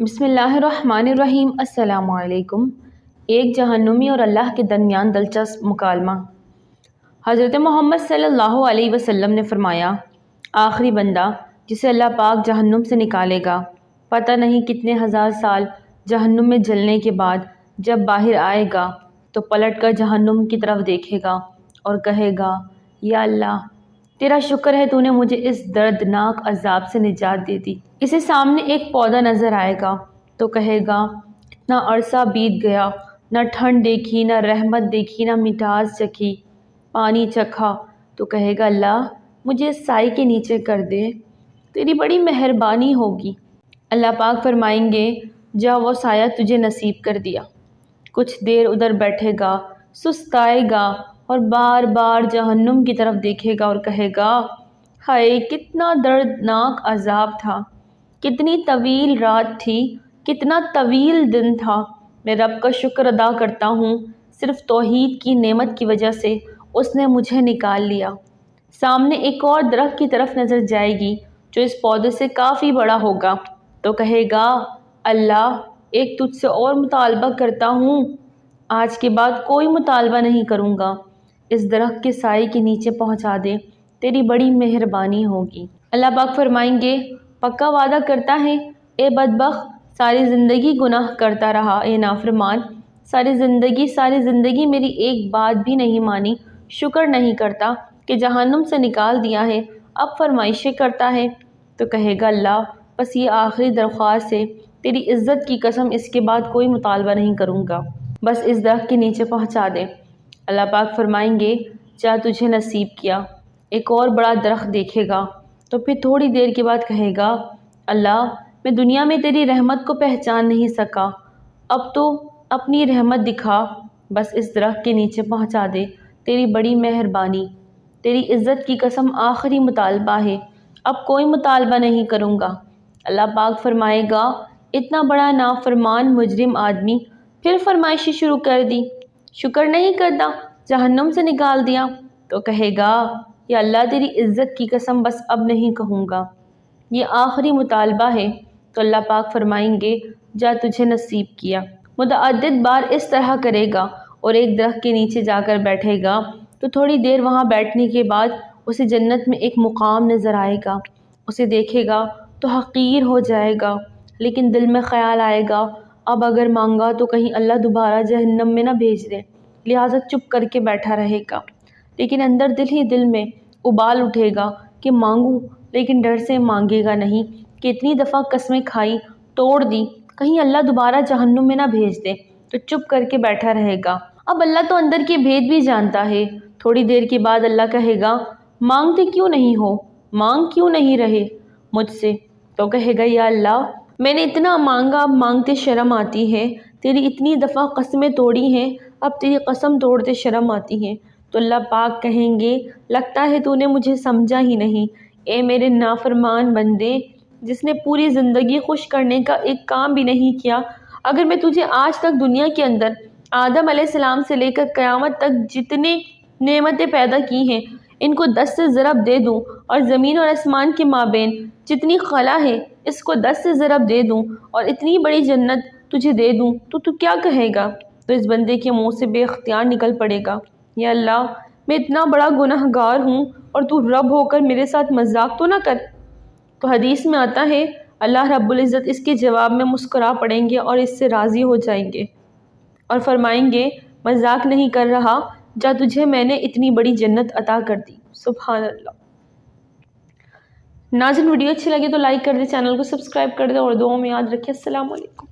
بسم اللہ الرحمن الرحیم۔ السلام علیکم۔ ایک جہنمی اور اللہ کے درمیان دلچسپ مکالمہ۔ حضرت محمد صلی اللہ علیہ وسلم نے فرمایا، آخری بندہ جسے اللہ پاک جہنم سے نکالے گا، پتہ نہیں کتنے ہزار سال جہنم میں جلنے کے بعد جب باہر آئے گا تو پلٹ کر جہنم کی طرف دیکھے گا اور کہے گا، یا اللہ تیرا شکر ہے تو نے مجھے اس دردناک عذاب سے نجات دے دی۔ اسے سامنے ایک پودا نظر آئے گا تو کہے گا، اتنا عرصہ بیت گیا، نہ ٹھنڈ دیکھی، نہ رحمت دیکھی، نہ مٹھاس چکھی، پانی چکھا، تو کہے گا، اللہ مجھے اس سائے کے نیچے کر دے، تیری بڑی مہربانی ہوگی۔ اللہ پاک فرمائیں گے، جا وہ سایہ تجھے نصیب کر دیا۔ کچھ دیر ادھر بیٹھے گا، سستائے گا اور بار بار جہنم کی طرف دیکھے گا اور کہے گا، ہائے کتنا دردناک عذاب تھا، کتنی طویل رات تھی، کتنا طویل دن تھا۔ میں رب کا شکر ادا کرتا ہوں، صرف توحید کی نعمت کی وجہ سے اس نے مجھے نکال لیا۔ سامنے ایک اور درخت کی طرف نظر جائے گی جو اس پودے سے کافی بڑا ہوگا تو کہے گا، اللہ ایک تجھ سے اور مطالبہ کرتا ہوں، آج کے بعد کوئی مطالبہ نہیں کروں گا، اس درخت کے سائے کے نیچے پہنچا دے، تیری بڑی مہربانی ہوگی۔ اللہ پاک فرمائیں گے، پکا وعدہ کرتا ہے، اے بدبخت ساری زندگی گناہ کرتا رہا، اے نافرمان ساری زندگی میری ایک بات بھی نہیں مانی، شکر نہیں کرتا کہ جہنم سے نکال دیا ہے، اب فرمائشیں کرتا ہے۔ تو کہے گا، اللہ بس یہ آخری درخواست ہے، تیری عزت کی قسم اس کے بعد کوئی مطالبہ نہیں کروں گا، بس اس درخت کے نیچے پہنچا دے۔ اللہ پاک فرمائیں گے، جا تجھے نصیب کیا۔ ایک اور بڑا درخت دیکھے گا تو پھر تھوڑی دیر کے بعد کہے گا، اللہ میں دنیا میں تیری رحمت کو پہچان نہیں سکا، اب تو اپنی رحمت دکھا، بس اس درخت کے نیچے پہنچا دے، تیری بڑی مہربانی، تیری عزت کی قسم آخری مطالبہ ہے، اب کوئی مطالبہ نہیں کروں گا۔ اللہ پاک فرمائے گا، اتنا بڑا نافرمان مجرم آدمی پھر فرمائشی شروع کر دی، شکر نہیں کرتا، جہنم سے نکال دیا۔ تو کہے گا، یا اللہ تیری عزت کی قسم بس اب نہیں کہوں گا، یہ آخری مطالبہ ہے۔ تو اللہ پاک فرمائیں گے، جا تجھے نصیب کیا۔ متعدد بار اس طرح کرے گا اور ایک درخت کے نیچے جا کر بیٹھے گا تو تھوڑی دیر وہاں بیٹھنے کے بعد اسے جنت میں ایک مقام نظر آئے گا، اسے دیکھے گا تو حقیر ہو جائے گا، لیکن دل میں خیال آئے گا، اب اگر مانگا تو کہیں اللہ دوبارہ جہنم میں نہ بھیج دے، لہٰذا چپ کر کے بیٹھا رہے گا، لیکن اندر دل ہی دل میں ابال اٹھے گا کہ مانگوں، لیکن ڈر سے مانگے گا نہیں کہ اتنی دفعہ قسمیں کھائی، توڑ دی، کہیں اللہ دوبارہ جہنم میں نہ بھیج دے، تو چپ کر کے بیٹھا رہے گا۔ اب اللہ تو اندر کے بھید بھی جانتا ہے۔ تھوڑی دیر کے بعد اللہ کہے گا، مانگتے کیوں نہیں ہو، مانگ کیوں نہیں رہے مجھ سے؟ تو کہے گا، یا اللہ میں نے اتنا مانگا، اب مانگتے شرم آتی ہے، تیری اتنی دفعہ قسمیں توڑی ہیں، اب تیری قسم توڑتے شرم آتی ہے۔ تو اللہ پاک کہیں گے، لگتا ہے تو نے مجھے سمجھا ہی نہیں، اے میرے نافرمان بندے جس نے پوری زندگی خوش کرنے کا ایک کام بھی نہیں کیا، اگر میں تجھے آج تک دنیا کے اندر آدم علیہ السلام سے لے کر قیامت تک جتنے نعمتیں پیدا کی ہیں ان کو 10 سے ضرب دے دوں، اور زمین اور آسمان کے مابین جتنی خلا ہے اس کو 10 سے ضرب دے دوں، اور اتنی بڑی جنت تجھے دے دوں تو کیا کہے گا؟ تو اس بندے کے منہ سے بے اختیار نکل پڑے گا، یا اللہ میں اتنا بڑا گناہ گار ہوں اور تو رب ہو کر میرے ساتھ مذاق تو نہ کر۔ تو حدیث میں آتا ہے، اللہ رب العزت اس کے جواب میں مسکرا پڑیں گے اور اس سے راضی ہو جائیں گے اور فرمائیں گے، مذاق نہیں کر رہا، جا تجھے میں نے اتنی بڑی جنت عطا کر دی۔ سبحان اللہ۔ ناظرین ویڈیو اچھی لگے تو لائک کر دیں، چینل کو سبسکرائب کر دیں اور دعاؤں میں یاد رکھیں۔ السلام علیکم۔